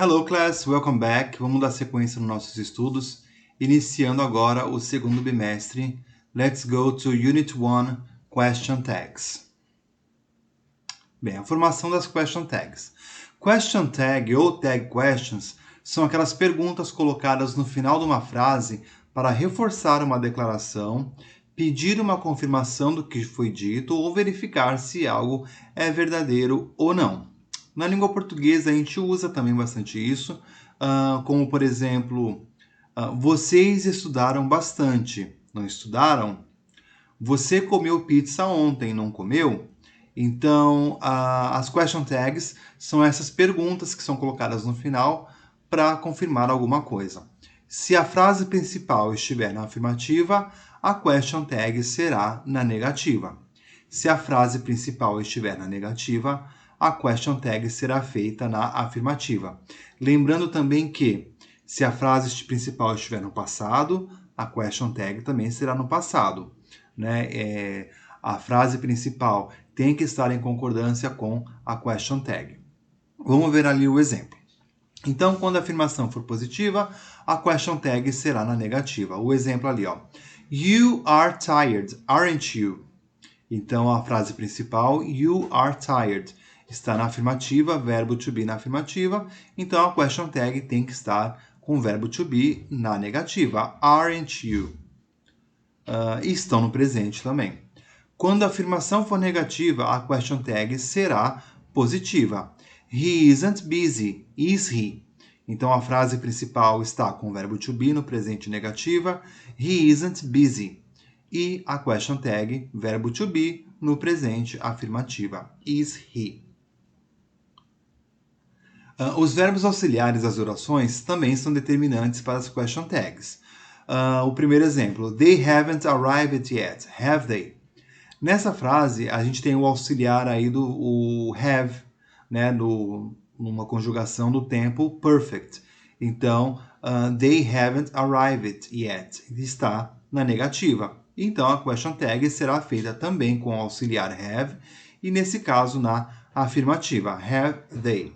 Hello class, welcome back. Vamos dar sequência nos nossos estudos, iniciando agora o segundo bimestre. Let's go to Unit 1, Question Tags. Bem, a formação das Question Tags. Question Tag ou Tag Questions são aquelas perguntas colocadas no final de uma frase para reforçar uma declaração, pedir uma confirmação do que foi dito ou verificar se algo é verdadeiro ou não. Na língua portuguesa, a gente usa também bastante isso, como, por exemplo, vocês estudaram bastante, não estudaram? Você comeu pizza ontem, não comeu? Então, as question tags são essas perguntas que são colocadas no final para confirmar alguma coisa. Se a frase principal estiver na afirmativa, a question tag será na negativa. Se a frase principal estiver na negativa, a question tag será feita na afirmativa. Lembrando também que, se a frase principal estiver no passado, a question tag também será no passado. Né? A frase principal tem que estar em concordância com a question tag. Vamos ver ali o exemplo. Então, quando a afirmação for positiva, a question tag será na negativa. O exemplo ali, ó. You are tired, aren't you? Então, a frase principal, you are tired, está na afirmativa, verbo to be na afirmativa. Então, a question tag tem que estar com o verbo to be na negativa. Aren't you? E estão no presente também. Quando a afirmação for negativa, a question tag será positiva. He isn't busy, is he? Então, a frase principal está com o verbo to be no presente negativa. He isn't busy. E a question tag, verbo to be, no presente afirmativa. Is he? Os verbos auxiliares das orações também são determinantes para as question tags. O primeiro exemplo, they haven't arrived yet, have they? Nessa frase, a gente tem o auxiliar aí do have, né, numa conjugação do tempo perfect. Então, they haven't arrived yet, está na negativa. Então, a question tag será feita também com o auxiliar have, e nesse caso na afirmativa, have they.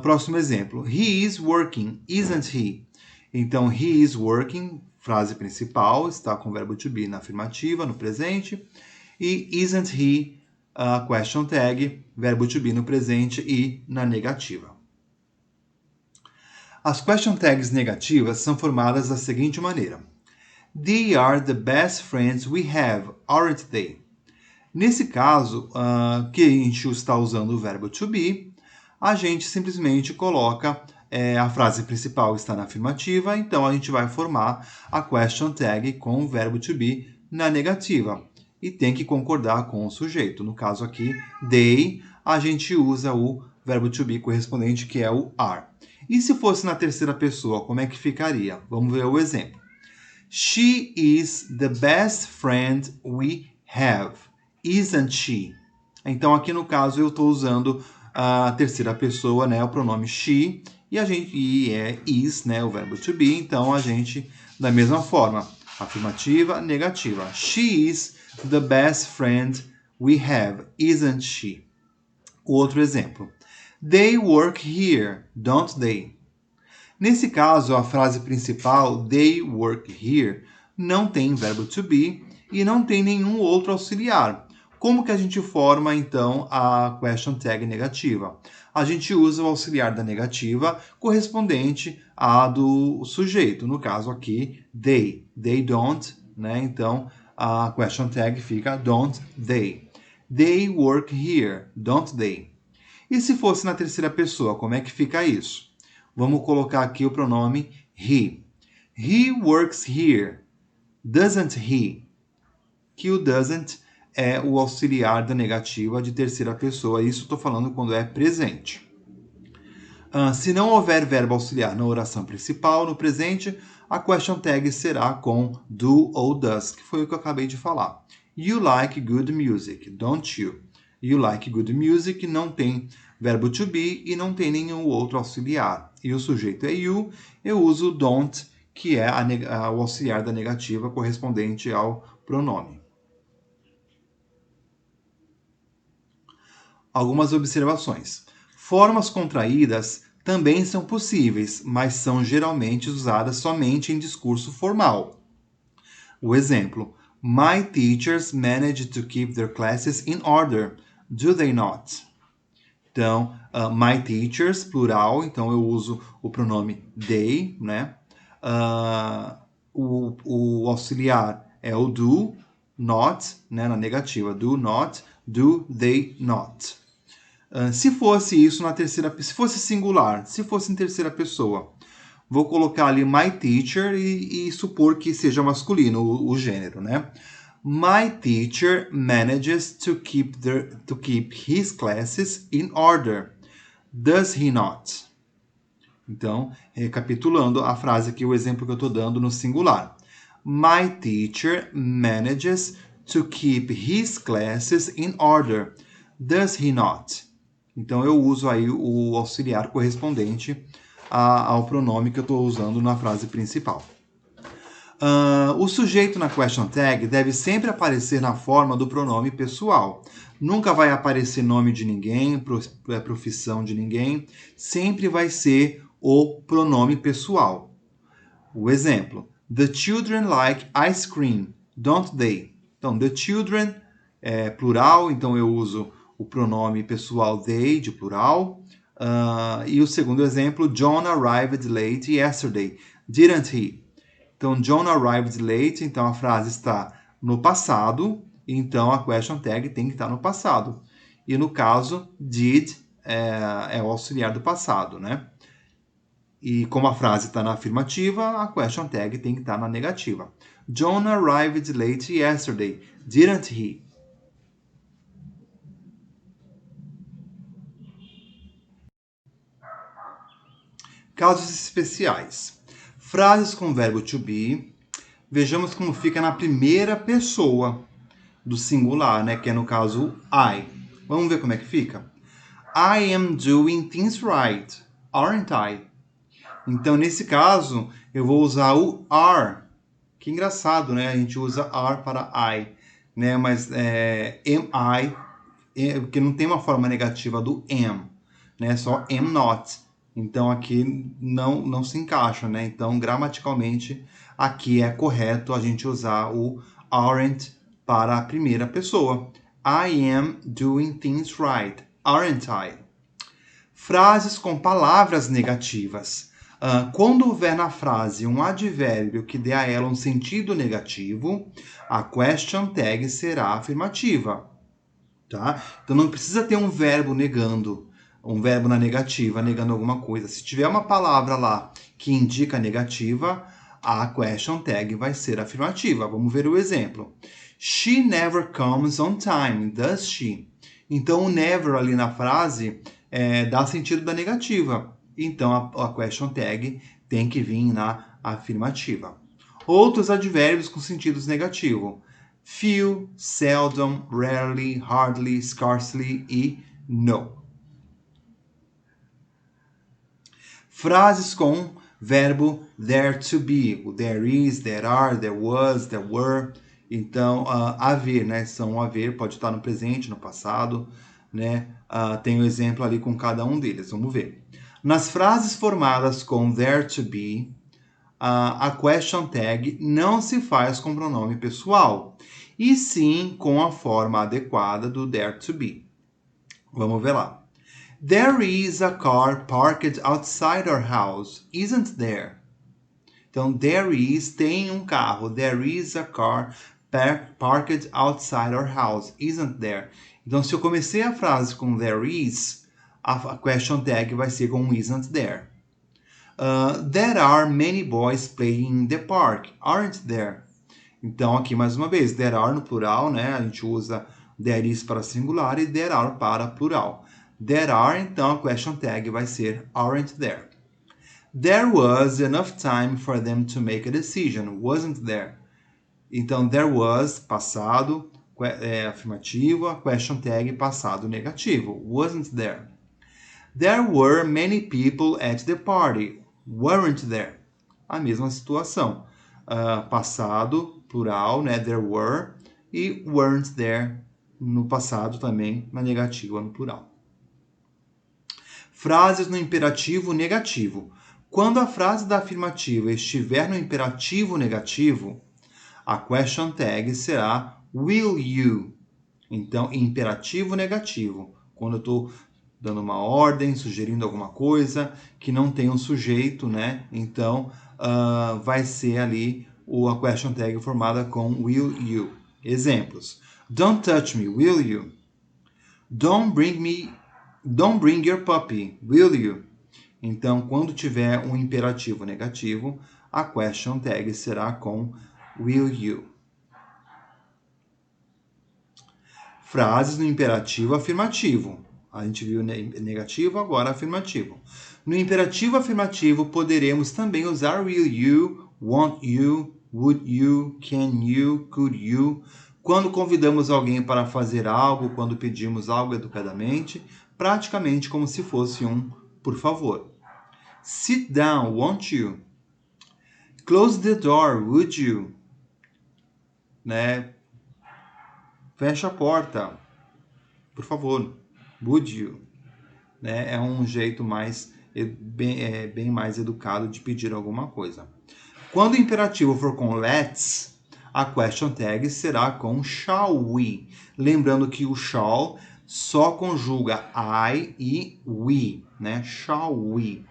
Próximo exemplo, he is working, isn't he? Então, he is working, frase principal, está com o verbo to be na afirmativa, no presente. E isn't he, question tag, verbo to be no presente e na negativa. As question tags negativas são formadas da seguinte maneira. They are the best friends we have, aren't they? Nesse caso, que a gente está usando o verbo to be, a gente simplesmente coloca a frase principal está na afirmativa, então a gente vai formar a question tag com o verbo to be na negativa. E tem que concordar com o sujeito. No caso aqui, they, a gente usa o verbo to be correspondente, que é o are. E se fosse na terceira pessoa, como é que ficaria? Vamos ver o exemplo. She is the best friend we have, isn't she? Então, aqui no caso, eu estou usando a terceira pessoa, né, o pronome she, e é is, né, o verbo to be. Então, a gente, da mesma forma, afirmativa, negativa. She is the best friend we have, isn't she? O outro exemplo. They work here, don't they? Nesse caso, a frase principal, they work here, não tem verbo to be e não tem nenhum outro auxiliar. Como que a gente forma, então, a question tag negativa? A gente usa o auxiliar da negativa correspondente à do sujeito. No caso aqui, they. They don't, né? Então, a question tag fica don't they. They work here, don't they? E se fosse na terceira pessoa, como é que fica isso? Vamos colocar aqui o pronome he. He works here. Doesn't he? Que o doesn't é o auxiliar da negativa de terceira pessoa. Isso estou falando quando é presente. Se não houver verbo auxiliar na oração principal, no presente, a question tag será com do ou does, que foi o que eu acabei de falar. You like good music, don't you? You like good music não tem verbo to be e não tem nenhum outro auxiliar. E o sujeito é you, eu uso don't, que é o auxiliar da negativa correspondente ao pronome. Algumas observações. Formas contraídas também são possíveis, mas são geralmente usadas somente em discurso formal. O exemplo: My teachers manage to keep their classes in order, do they not? Então, my teachers, plural, então eu uso o pronome they, né? O auxiliar é o do, not, né, na negativa, do not, do they not. Se fosse isso na terceira, se fosse singular, se fosse em terceira pessoa, vou colocar ali my teacher e supor que seja masculino o gênero, né? My teacher manages to keep his classes in order. Does he not? Então, recapitulando a frase aqui, o exemplo que eu estou dando no singular. My teacher manages to keep his classes in order. Does he not? Então, eu uso aí o auxiliar correspondente ao pronome que eu estou usando na frase principal. O sujeito na question tag deve sempre aparecer na forma do pronome pessoal. Nunca vai aparecer nome de ninguém, profissão de ninguém. Sempre vai ser o pronome pessoal. O exemplo: The children like ice cream, don't they? Então, the children é plural, então eu uso o pronome pessoal they, de plural. E o segundo exemplo: John arrived late yesterday, didn't he? Então, John arrived late, então a frase está no passado, então a question tag tem que estar no passado. E no caso, did é o auxiliar do passado, né? E como a frase está na afirmativa, a question tag tem que estar na negativa. John arrived late yesterday, didn't he? Casos especiais. Frases com verbo to be. Vejamos como fica na primeira pessoa do singular, né? Que é no caso I. Vamos ver como é que fica? I am doing things right, aren't I? Então, nesse caso, eu vou usar o are. Que engraçado, né? A gente usa are para I, né? Mas am I, porque não tem uma forma negativa do am, né? Só am not. Então, aqui não se encaixa, né? Então, gramaticalmente, aqui é correto a gente usar o aren't para a primeira pessoa. I am doing things right, aren't I? Frases com palavras negativas. Quando houver na frase um advérbio que dê a ela um sentido negativo, a question tag será afirmativa. Tá? Então não precisa ter um verbo negando, um verbo na negativa, negando alguma coisa. Se tiver uma palavra lá que indica negativa, a question tag vai ser afirmativa. Vamos ver o exemplo. She never comes on time, does she? Então o never ali na frase dá sentido da negativa. Então a question tag tem que vir na afirmativa. Outros advérbios com sentidos negativo. Few, seldom, rarely, hardly, scarcely e no. Frases com verbo there to be. O there is, there are, there was, there were. Então, haver, né? São haver, pode estar no presente, no passado, né? Tem o exemplo ali com cada um deles. Vamos ver. Nas frases formadas com there to be, a question tag não se faz com pronome pessoal, e sim com a forma adequada do there to be. Vamos ver lá. There is a car parked outside our house, isn't there? Então, there is, tem um carro. There is a car parked outside our house, isn't there? Então, se eu comecei a frase com there is, a question tag vai ser com isn't there. There are many boys playing in the park, aren't there? Então, aqui mais uma vez, there are no plural, né? A gente usa there is para singular e there are para plural. There are, então, a question tag vai ser aren't there. There was enough time for them to make a decision, wasn't there? Então, there was, passado, afirmativo, a question tag, passado negativo, wasn't there? There were many people at the party, weren't there? A mesma situação. Passado, plural, né? There were, e weren't there no passado também, na negativa, no plural. Frases no imperativo negativo. Quando a frase da afirmativa estiver no imperativo negativo, a question tag será will you. Então, imperativo negativo. Quando eu estou dando uma ordem, sugerindo alguma coisa que não tem um sujeito, né? Então, vai ser ali a question tag formada com will you. Exemplos. Don't touch me, will you? Don't bring your puppy, will you? Então, quando tiver um imperativo negativo, a question tag será com will you. Frases no imperativo afirmativo. A gente viu negativo, agora afirmativo. No imperativo afirmativo, poderemos também usar will you, want you, would you, can you, could you. Quando convidamos alguém para fazer algo, quando pedimos algo educadamente, praticamente como se fosse um por favor. Sit down, won't you? Close the door, would you? Né? Fecha a porta, por favor. Would you? Né? É um jeito bem mais educado de pedir alguma coisa. Quando o imperativo for com let's, a question tag será com shall we. Lembrando que o shall só conjuga I e we, né? Shall we.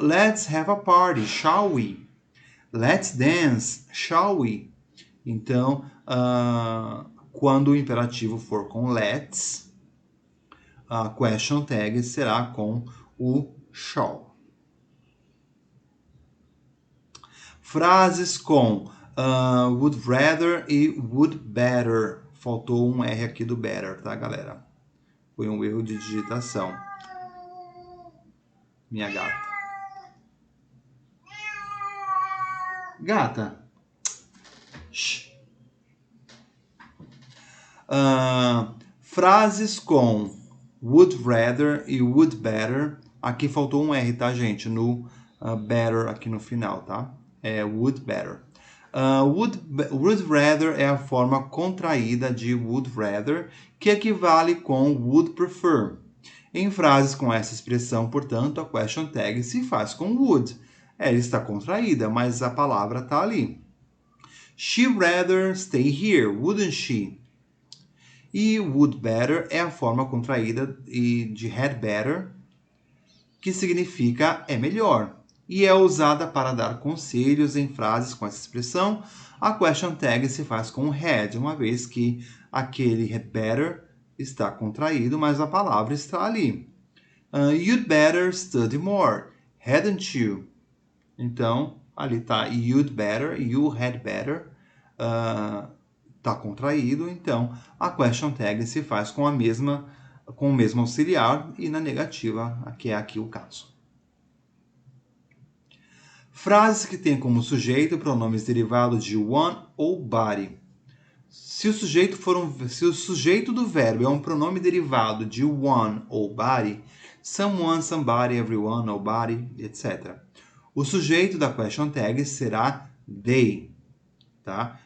Let's have a party, shall we? Let's dance, shall we? Então, quando o imperativo for com let's, a question tag será com o shall. Frases com would rather e would better. Faltou um R aqui do better, tá, galera? Foi um erro de digitação. Minha gata. Gata. Shh. Frases com would rather e would better. Aqui faltou um R, tá, gente? No better aqui no final, tá? É would better. Would rather é a forma contraída de would rather, que equivale com would prefer. Em frases com essa expressão, portanto, a question tag se faz com would. Ela está contraída, mas a palavra está ali. She'd rather stay here, wouldn't she? E would better é a forma contraída de had better, que significa é melhor. E é usada para dar conselhos em frases com essa expressão. A question tag se faz com had, uma vez que aquele had better está contraído, mas a palavra está ali. You'd better study more, hadn't you? Então, ali está you'd better, you had better, está contraído, então a question tag se faz com o mesmo auxiliar e na negativa, que é aqui o caso. Frases que têm como sujeito pronomes derivados de one ou body. Se o sujeito do verbo é um pronome derivado de one ou body, someone, somebody, everyone, nobody, etc. O sujeito da question tag será they, tá?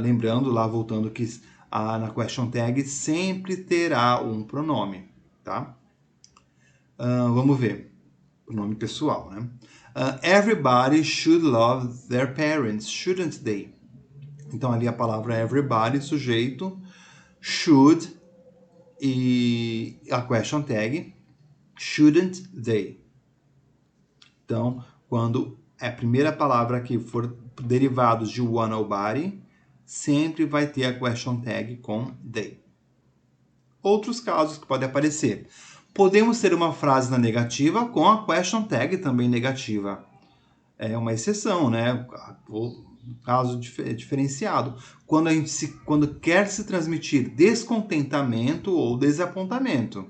Lembrando, lá voltando que na question tag sempre terá um pronome, tá? Vamos ver. Pronome pessoal, né? Everybody should love their parents, shouldn't they? Então, ali a palavra everybody, sujeito, should e a question tag, shouldn't they? Então, quando a primeira palavra que for derivados de one ou body, sempre vai ter a question tag com they. Outros casos que podem aparecer. Podemos ter uma frase na negativa com a question tag também negativa. É uma exceção, né? Caso diferenciado. Quando quer se transmitir descontentamento ou desapontamento.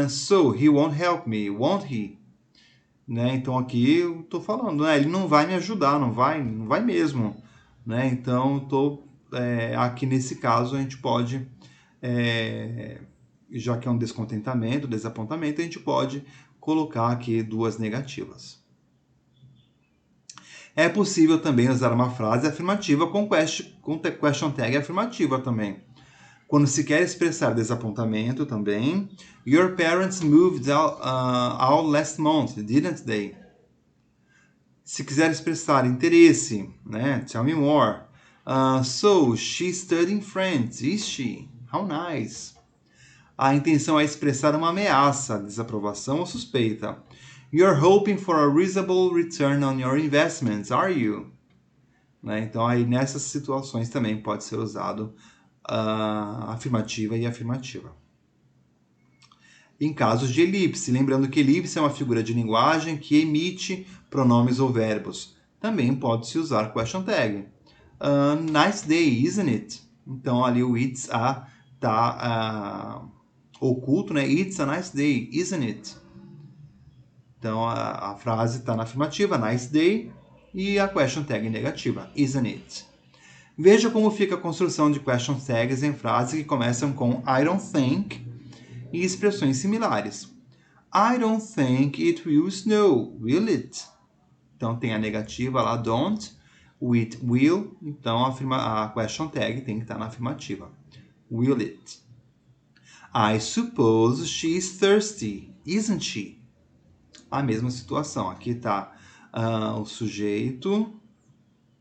So, he won't help me, won't he? Né? Então aqui eu estou falando, né? Ele não vai me ajudar, não vai mesmo. Né? Então, aqui nesse caso a gente pode... já que é um descontentamento, desapontamento, a gente pode colocar aqui duas negativas. É possível também usar uma frase afirmativa com question tag afirmativa também. Quando se quer expressar desapontamento também. Your parents moved out last month, didn't they? Se quiser expressar interesse, né? Tell me more. So, she's studying French, is she? How nice. A intenção é expressar uma ameaça, desaprovação ou suspeita. You're hoping for a reasonable return on your investments, are you? Né? Então, aí nessas situações também pode ser usado afirmativa e afirmativa. Em casos de elipse, lembrando que elipse é uma figura de linguagem que emite pronomes ou verbos. Também pode-se usar question tag. Nice day, isn't it? Então ali o it's a está oculto, né? It's a nice day, isn't it? Então a frase está na afirmativa, nice day, e a question tag negativa, isn't it? Veja como fica a construção de question tags em frases que começam com I don't think e expressões similares. I don't think it will snow, will it? Então tem a negativa lá, don't, o it will, então a question tag tem que estar na afirmativa. Will it? I suppose she's thirsty, isn't she? A mesma situação, aqui está o sujeito,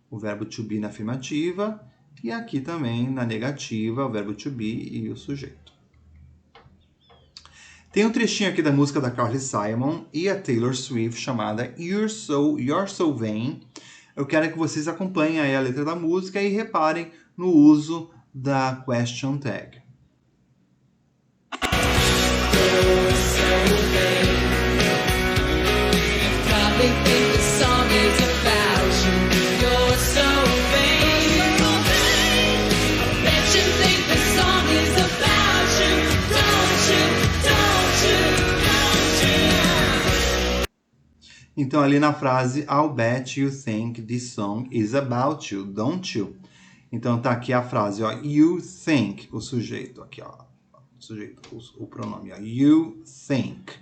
o verbo to be na afirmativa, e aqui também na negativa, o verbo to be e o sujeito. Tem um trechinho aqui da música da Carly Simon e a Taylor Swift chamada You're So Vain. Eu quero que vocês acompanhem aí a letra da música e reparem no uso da question tag. You're so vain. You probably think the song is about you. You're so vain. I bet you think the song is about you. Don't you? Então, ali na frase, I'll bet you think this song is about you, don't you? Então, tá aqui a frase, ó, you think, o sujeito, aqui, ó, o pronome, ó, you think.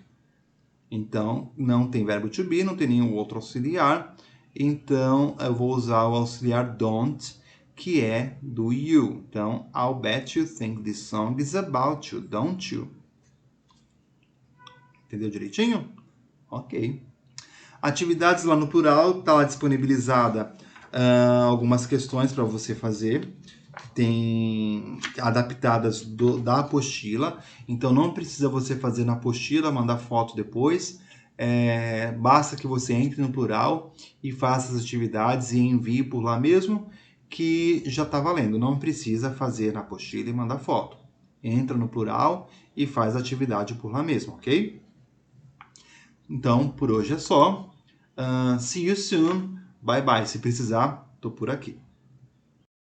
Então, não tem verbo to be, não tem nenhum outro auxiliar, então eu vou usar o auxiliar don't, que é do you. Então, I'll bet you think this song is about you, don't you? Entendeu direitinho? Ok. Atividades lá no plural, está lá disponibilizada algumas questões para você fazer, tem adaptadas da apostila, então não precisa você fazer na apostila, mandar foto depois, basta que você entre no plural e faça as atividades e envie por lá mesmo, que já está valendo, não precisa fazer na apostila e mandar foto. Entra no plural e faz a atividade por lá mesmo, ok? Então, por hoje é só. See you soon. Bye bye. Se precisar, tô por aqui.